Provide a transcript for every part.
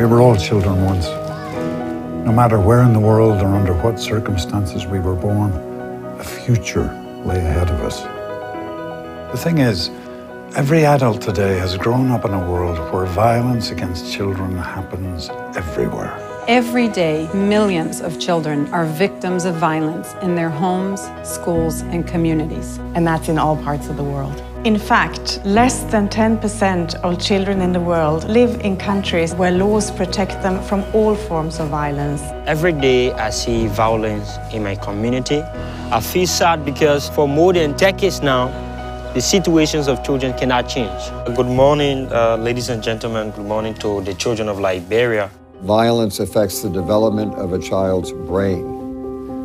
We were all children once. No matter where in the world or under what circumstances we were born, a future lay ahead of us. The thing is, every adult today has grown up in a world where violence against children happens everywhere. Every day, millions of children are victims of violence in their homes, schools, and communities. And that's in all parts of the world. In fact, less than 10% of children in the world live in countries where laws protect them from all forms of violence. Every day I see violence in my community. I feel sad because for more than decades now, the situations of children cannot change. Good morning, ladies and gentlemen. Good morning to the children of Liberia. Violence affects the development of a child's brain,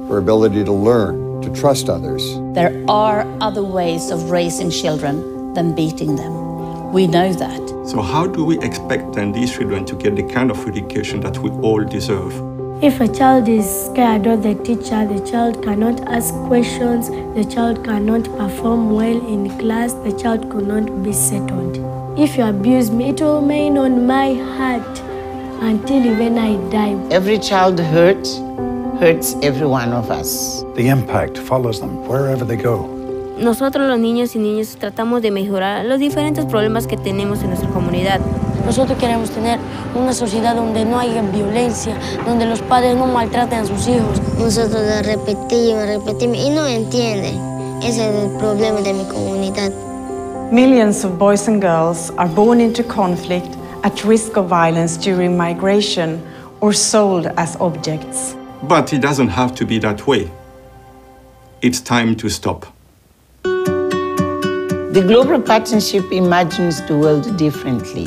her ability to learn, to trust others. There are other ways of raising children than beating them. We know that. So how do we expect then these children to get the kind of education that we all deserve? If a child is scared of the teacher, the child cannot ask questions, the child cannot perform well in class, the child cannot be settled. If you abuse me, it will remain on my heart until even I die. Every child hurts every one of us. The impact follows them wherever they go. Nosotros los niños y niñas tratamos de mejorar los diferentes problemas que tenemos en nuestra comunidad. Nosotros queremos tener una sociedad donde no haya violencia, donde los padres no maltraten a sus hijos. Nosotros repetimos y no entienden. Ese es el problema de mi comunidad. Millions of boys and girls are born into conflict, at risk of violence during migration, or sold as objects. But it doesn't have to be that way. It's time to stop. The Global Partnership imagines the world differently.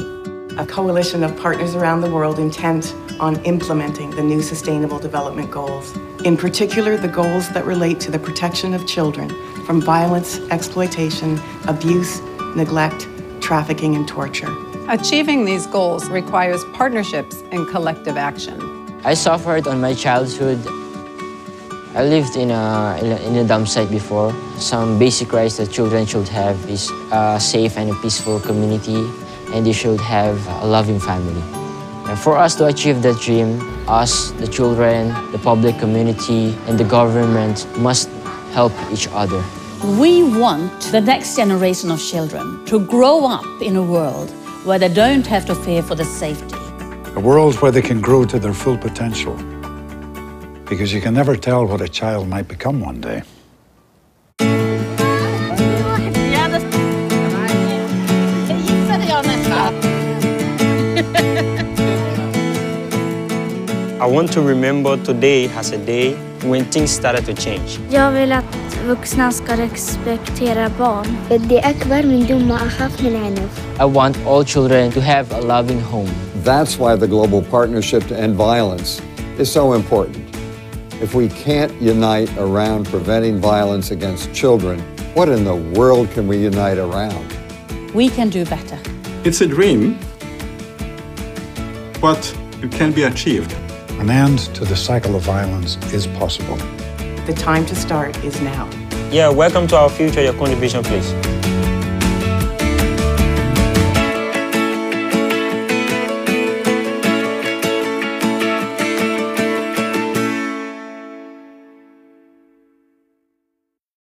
A coalition of partners around the world intent on implementing the new Sustainable Development Goals. In particular, the goals that relate to the protection of children from violence, exploitation, abuse, neglect, trafficking, and torture. Achieving these goals requires partnerships and collective action. I suffered on my childhood. I lived in a dump site before. Some basic rights that children should have is a safe and a peaceful community, and they should have a loving family. And for us to achieve that dream, us, the children, the public community, and the government must help each other. We want the next generation of children to grow up in a world where they don't have to fear for their safety. A world where they can grow to their full potential. Because you can never tell what a child might become one day. I want to remember today as a day when things started to change. Jag vill att vuxna ska respektera barn. بدي أكبر من دون ما أخاف من عنف. I want all children to have a loving home. That's why the Global Partnership to End Violence is so important. If we can't unite around preventing violence against children, what in the world can we unite around? We can do better. It's a dream, but it can be achieved. An end to the cycle of violence is possible. The time to start is now. Yeah, welcome to our future. Your contribution, please.